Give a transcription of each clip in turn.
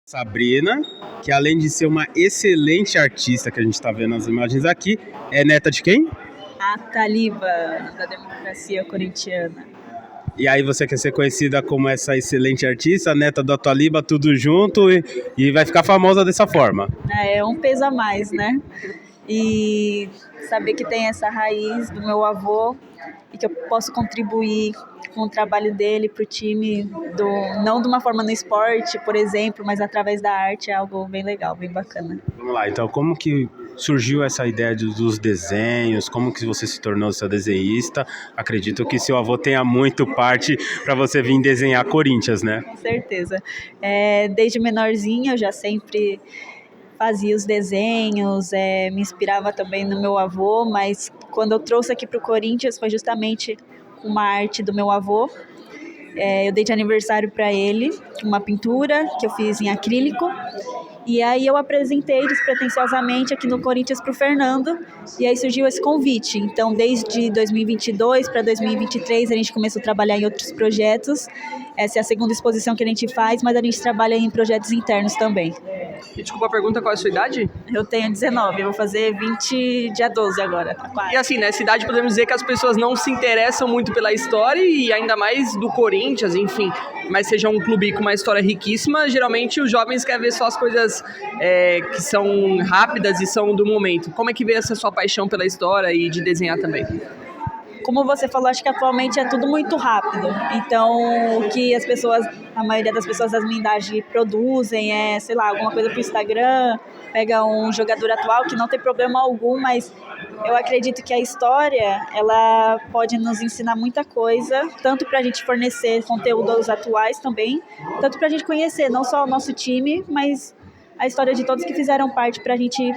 Sabrina, que além de ser uma excelente artista, que a gente está vendo nas imagens aqui, é neta de quem? A Taliba, da democracia corintiana. E aí você quer ser conhecida como essa excelente artista, neta do Ataliba, tudo junto, e vai ficar famosa dessa forma. É um peso a mais, né? E saber que tem essa raiz do meu avô e que eu posso contribuir com o trabalho dele para o time, não de uma forma no esporte, por exemplo, mas através da arte, é algo bem legal, bem bacana. Vamos lá, então como que surgiu essa ideia dos desenhos, como que você se tornou essa desenhista? Acredito que seu avô tenha muito parte para você vir desenhar Corinthians, né? Com certeza. Desde menorzinha eu já sempre fazia os desenhos, me inspirava também no meu avô, mas quando eu trouxe aqui para o Corinthians foi justamente uma arte do meu avô. Eu dei de aniversário para ele uma pintura que eu fiz em acrílico, e aí eu apresentei despretensiosamente aqui no Corinthians para o Fernando, e aí surgiu esse convite. Então, desde 2022 para 2023, a gente começou a trabalhar em outros projetos. Essa é a segunda exposição que a gente faz, mas a gente trabalha em projetos internos também. E desculpa a pergunta, qual é a sua idade? Eu tenho 19, eu vou fazer 20 dia 12 agora. E assim, nessa idade podemos dizer que as pessoas não se interessam muito pela história e ainda mais do Corinthians, enfim, mas seja um clube com uma história riquíssima, geralmente os jovens querem ver só as coisas que são rápidas e são do momento. Como é que veio essa sua paixão pela história e de desenhar também? Como você falou, acho que atualmente é tudo muito rápido. Então, o que a maioria das pessoas da minha idade produzem é, sei lá, alguma coisa pro Instagram, pega um jogador atual que não tem problema algum, mas eu acredito que a história, ela pode nos ensinar muita coisa, tanto para a gente fornecer conteúdos atuais também, tanto para a gente conhecer não só o nosso time, mas a história de todos que fizeram parte para a gente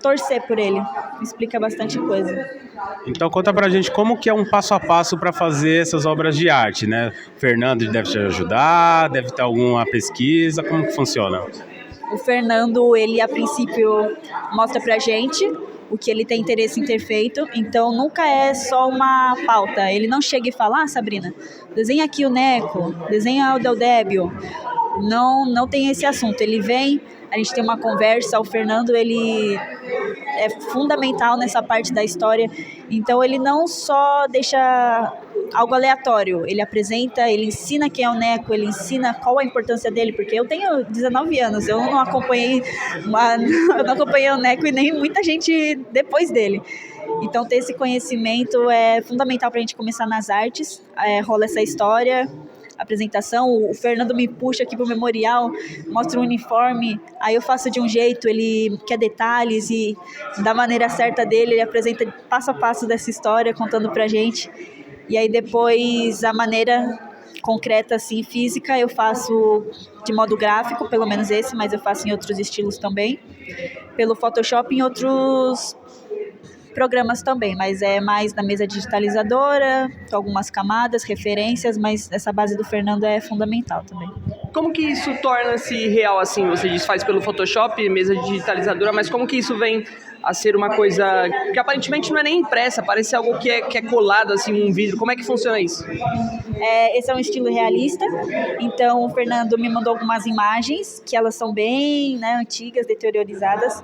torcer por ele. Explica bastante coisa. Então conta pra gente como que é um passo a passo para fazer essas obras de arte, né? O Fernando deve te ajudar, deve ter alguma pesquisa, como que funciona? O Fernando, ele a princípio mostra pra gente o que ele tem interesse em ter feito, então nunca é só uma pauta. Ele não chega e fala, Sabrina, desenha aqui o Neco, desenha o Del Débio. Não tem esse assunto. Ele vem, a gente tem uma conversa, o Fernando, ele é fundamental nessa parte da história, então ele não só deixa algo aleatório, ele apresenta, ele ensina quem é o Neco, ele ensina qual a importância dele, porque eu tenho 19 anos, eu não acompanhei o Neco e nem muita gente depois dele. Então ter esse conhecimento é fundamental para a gente começar nas artes, rola essa história, apresentação, o Fernando me puxa aqui pro memorial, mostra o uniforme, aí eu faço de um jeito, ele quer detalhes e da maneira certa dele, ele apresenta passo a passo dessa história, contando pra gente, e aí depois a maneira concreta, assim, física, eu faço de modo gráfico, pelo menos esse, mas eu faço em outros estilos também, pelo Photoshop em outros programas também, mas é mais na mesa digitalizadora, com algumas camadas, referências, mas essa base do Fernando é fundamental também. Como que isso torna-se real, assim? Você diz faz pelo Photoshop, mesa digitalizadora, mas como que isso vem a ser uma coisa que aparentemente não é nem impressa, parece algo que é colado, assim, num vidro. Como é que funciona isso? Esse é um estilo realista, então o Fernando me mandou algumas imagens, que elas são bem, né, antigas, deteriorizadas,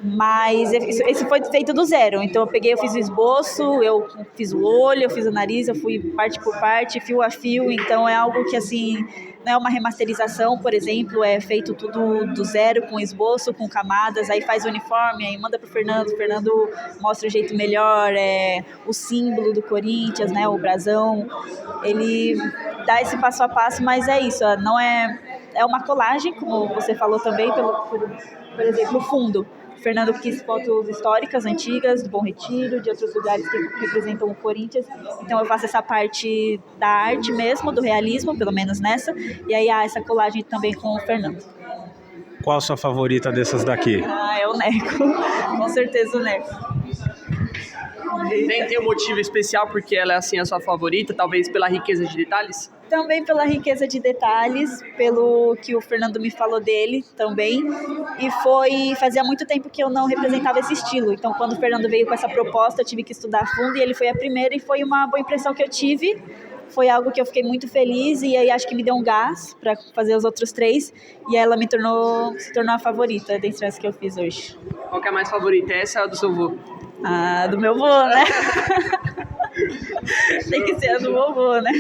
mas esse foi feito do zero. Então eu fiz o esboço, eu fiz o olho, eu fiz o nariz, eu fui parte por parte, fio a fio, então é algo que assim, não é uma remasterização, por exemplo, é feito tudo do zero, com esboço, com camadas, aí faz o uniforme, aí manda pro Fernando, o Fernando mostra o jeito melhor, o símbolo do Corinthians, né, o brasão, ele dá esse passo a passo, mas é isso, não é uma colagem, como você falou também, por exemplo, o fundo. O Fernando quis fotos históricas, antigas, do Bom Retiro, de outros lugares que representam o Corinthians. Então eu faço essa parte da arte mesmo, do realismo, pelo menos nessa. E aí há essa colagem também com o Fernando. Qual a sua favorita dessas daqui? É o Neco. Com certeza o Neco. Tem um motivo especial porque ela é assim a sua favorita, talvez pela riqueza de detalhes? Também pela riqueza de detalhes, pelo que o Fernando me falou dele também, e fazia muito tempo que eu não representava esse estilo, então quando o Fernando veio com essa proposta eu tive que estudar a fundo e ele foi a primeira e foi uma boa impressão que eu tive, foi algo que eu fiquei muito feliz e aí acho que me deu um gás para fazer os outros 3 e ela se tornou a favorita dentre as que eu fiz hoje. Qual que é a mais favorita? Essa ou a do seu vô? Ah, do meu vô, né? Tem que ser a do meu vô, né?